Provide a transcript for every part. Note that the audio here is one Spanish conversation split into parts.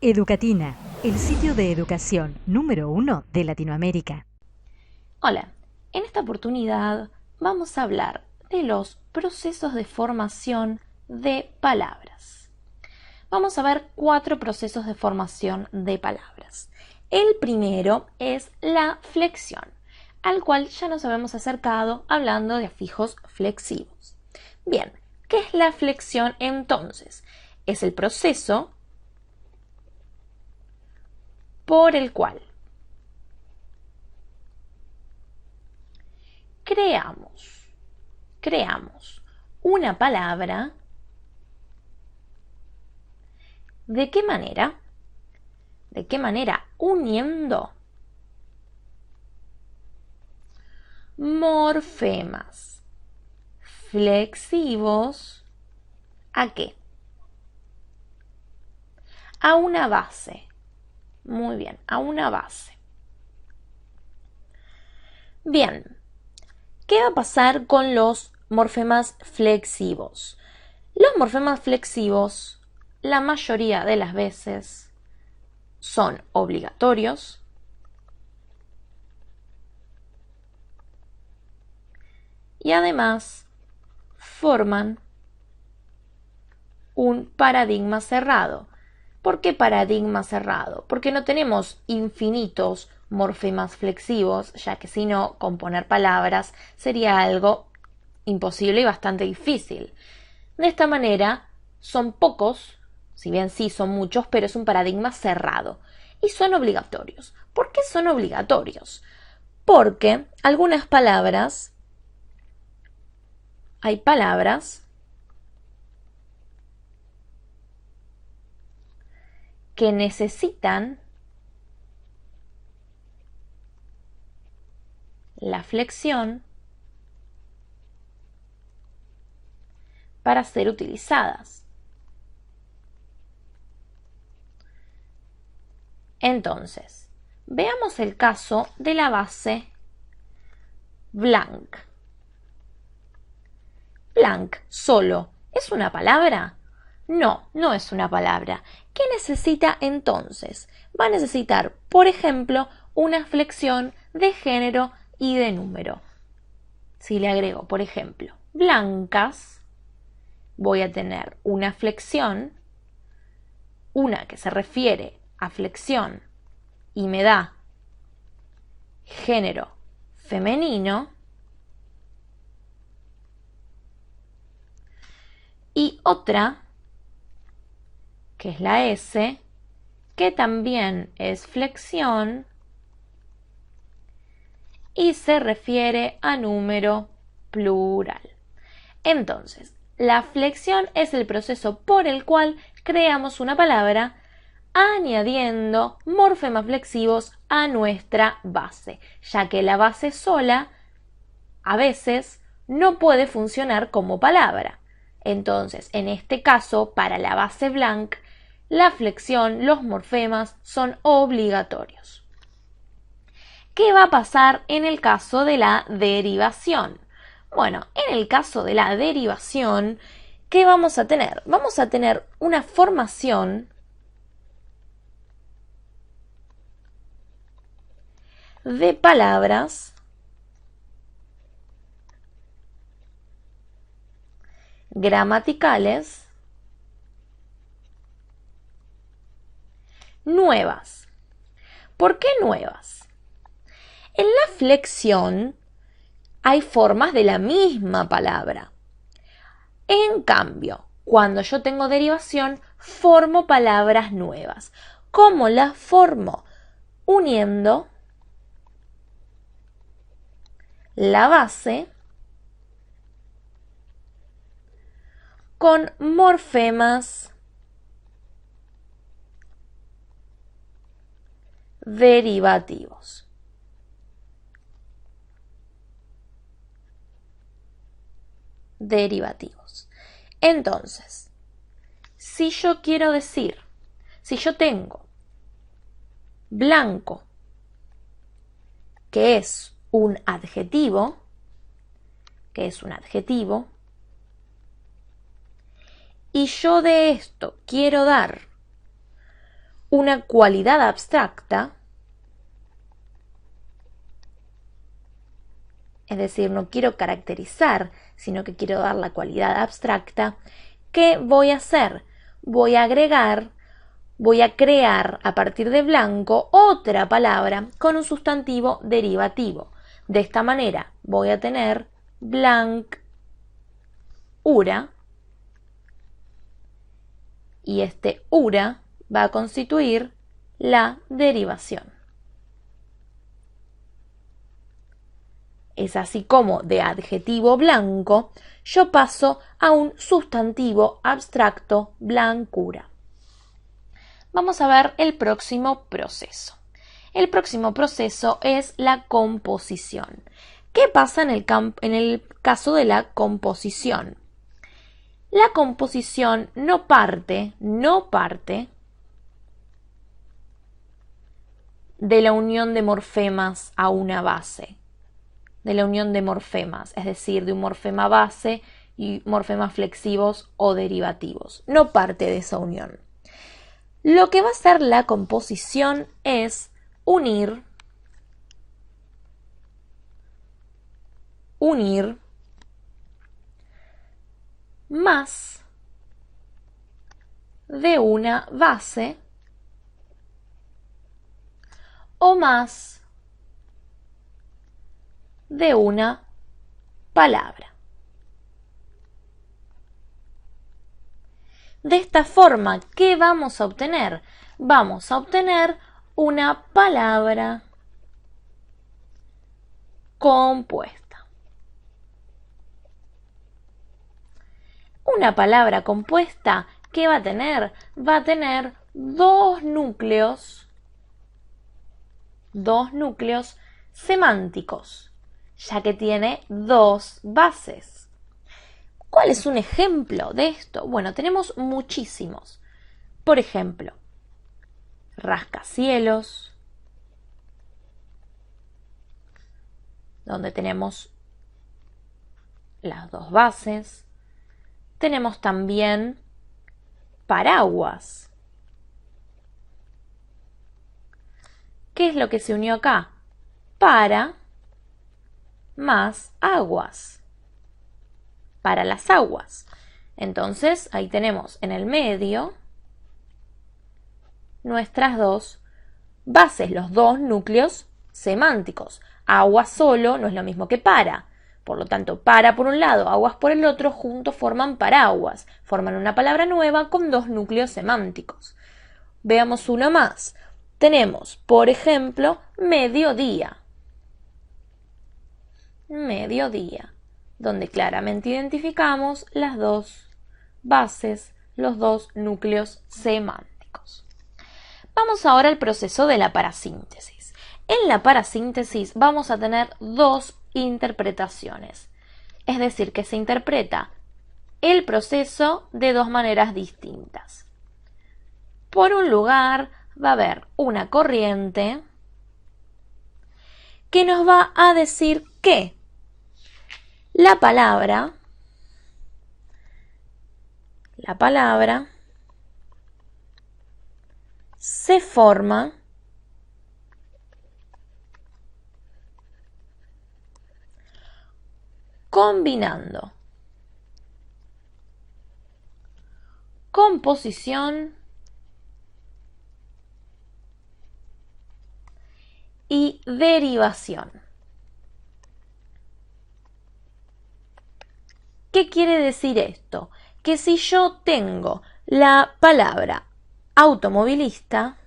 Educatina, el sitio de educación número 1 de Latinoamérica. Hola, en esta oportunidad vamos a hablar de los procesos de formación de palabras. Vamos a ver 4 procesos de formación de palabras. El primero es la flexión, al cual ya nos habíamos acercado hablando de afijos flexivos. Bien, ¿qué es la flexión entonces? Es el proceso por el cual creamos una palabra. ¿De qué manera? ¿De qué manera? Uniendo morfemas flexivos. ¿A qué? A una base. Muy bien, a una base. Bien, ¿qué va a pasar con los morfemas flexivos? Los morfemas flexivos, la mayoría de las veces, son obligatorios y además forman un paradigma cerrado. ¿Por qué paradigma cerrado? Porque no tenemos infinitos morfemas flexivos, ya que si no, componer palabras sería algo imposible y bastante difícil. De esta manera, son pocos, si bien sí son muchos, pero es un paradigma cerrado. Y son obligatorios. ¿Por qué son obligatorios? Porque algunas palabras, hay palabras que necesitan la flexión para ser utilizadas. Entonces, veamos el caso de la base blank. Blank solo, ¿es una palabra? No, no es una palabra. ¿Qué necesita entonces? Va a necesitar, por ejemplo, una flexión de género y de número. Si le agrego, por ejemplo, blancas, voy a tener una flexión, una que se refiere a flexión y me da género femenino, y otra, que es la S, que también es flexión y se refiere a número plural. Entonces, la flexión es el proceso por el cual creamos una palabra añadiendo morfemas flexivos a nuestra base, ya que la base sola a veces no puede funcionar como palabra. Entonces, en este caso, para la base blank, la flexión, los morfemas son obligatorios. ¿Qué va a pasar en el caso de la derivación? Bueno, en el caso de la derivación, ¿qué vamos a tener? Vamos a tener una formación de palabras gramaticales nuevas. ¿Por qué nuevas? En la flexión hay formas de la misma palabra. En cambio, cuando yo tengo derivación, formo palabras nuevas. ¿Cómo las formo? Uniendo la base con morfemas derivativos. Entonces, si yo quiero decir, si yo tengo blanco, que es un adjetivo, y yo de esto quiero dar una cualidad abstracta, es decir, no quiero caracterizar, sino que quiero dar la cualidad abstracta, ¿qué voy a hacer? Voy a agregar, voy a crear a partir de blanco otra palabra con un sustantivo derivativo. De esta manera voy a tener blancura y este ura va a constituir la derivación. Es así como de adjetivo blanco yo paso a un sustantivo abstracto blancura. Vamos a ver el próximo proceso. El próximo proceso es la composición. ¿Qué pasa en el caso de la composición? La composición no parte de la unión de morfemas a una base. De la unión de morfemas, es decir, de un morfema base y morfemas flexivos o derivativos. No parte de esa unión. Lo que va a hacer la composición es unir más de una base o más de una palabra. De esta forma, ¿qué vamos a obtener? Vamos a obtener una palabra compuesta. Una palabra compuesta, ¿qué va a tener? Va a tener dos núcleos semánticos, ya que tiene dos bases. ¿Cuál es un ejemplo de esto? Bueno, tenemos muchísimos. Por ejemplo, rascacielos, donde tenemos las dos bases. Tenemos también paraguas. ¿Qué es lo que se unió acá? Para más aguas. Para las aguas. Entonces, ahí tenemos en el medio nuestras dos bases, los dos núcleos semánticos. Agua solo no es lo mismo que para. Por lo tanto, para por un lado, aguas por el otro, juntos forman paraguas. Forman una palabra nueva con dos núcleos semánticos. Veamos uno más. Tenemos, por ejemplo, mediodía. Mediodía, donde claramente identificamos las dos bases, los dos núcleos semánticos. Vamos ahora al proceso de la parasíntesis. En la parasíntesis vamos a tener dos interpretaciones, es decir, que se interpreta el proceso de dos maneras distintas. Por un lugar va a haber una corriente que nos va a decir que la palabra se forma combinando composición y derivación. ¿Qué quiere decir esto? Que si yo tengo la palabra automovilista,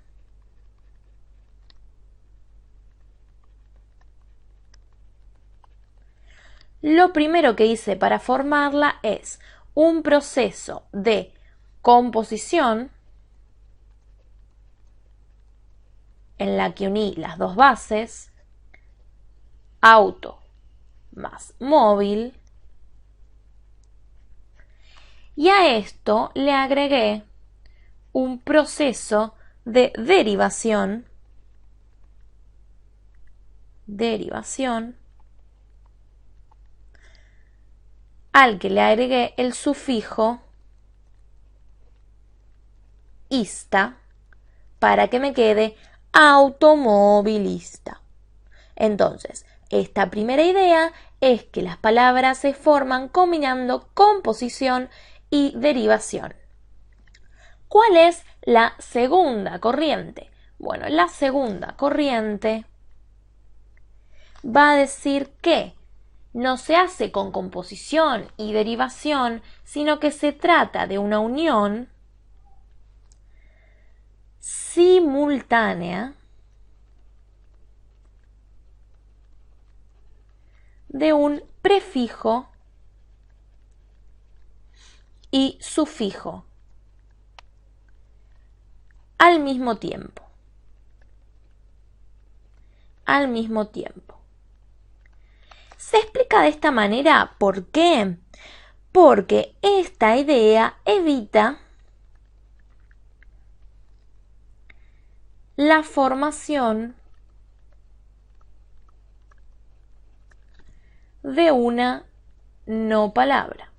lo primero que hice para formarla es un proceso de composición en la que uní las dos bases, auto más móvil, y a esto le agregué un proceso de derivación al que le agregué el sufijo ista para que me quede automovilista. Entonces, esta primera idea es que las palabras se forman combinando composición y derivación. ¿Cuál es la segunda corriente? Bueno, la segunda corriente va a decir que no se hace con composición y derivación, sino que se trata de una unión simultánea de un prefijo y sufijo al mismo tiempo. Al mismo tiempo. Se explica de esta manera, ¿por qué? Porque esta idea evita la formación de una no palabra.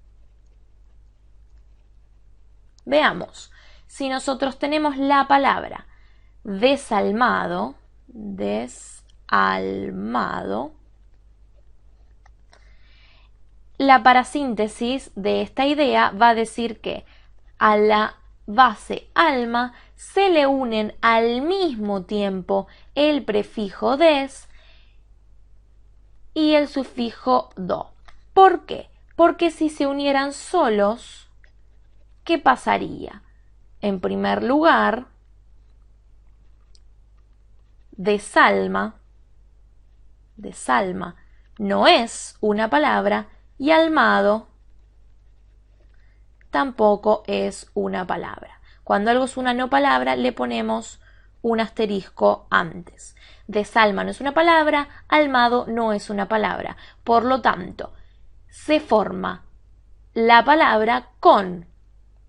Veamos, si nosotros tenemos la palabra desalmado, la parasíntesis de esta idea va a decir que a la base alma se le unen al mismo tiempo el prefijo des y el sufijo do. ¿Por qué? Porque si se unieran solos, ¿qué pasaría? En primer lugar, desalma no es una palabra y almado tampoco es una palabra. Cuando algo es una no palabra, le ponemos un asterisco antes. Desalma no es una palabra, almado no es una palabra. Por lo tanto, se forma la palabra con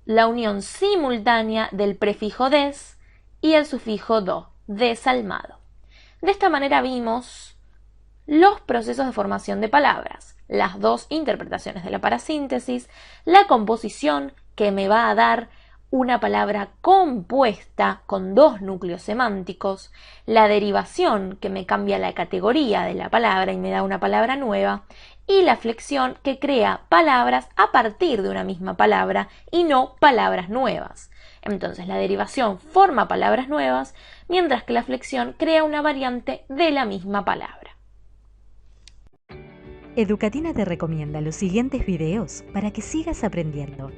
la unión simultánea del prefijo des y el sufijo do, desalmado. De esta manera vimos los procesos de formación de palabras, las dos interpretaciones de la parasíntesis, la composición que me va a dar una palabra compuesta con dos núcleos semánticos, la derivación que me cambia la categoría de la palabra y me da una palabra nueva, y la flexión que crea palabras a partir de una misma palabra y no palabras nuevas. Entonces la derivación forma palabras nuevas, mientras que la flexión crea una variante de la misma palabra. Educatina te recomienda los siguientes videos para que sigas aprendiendo.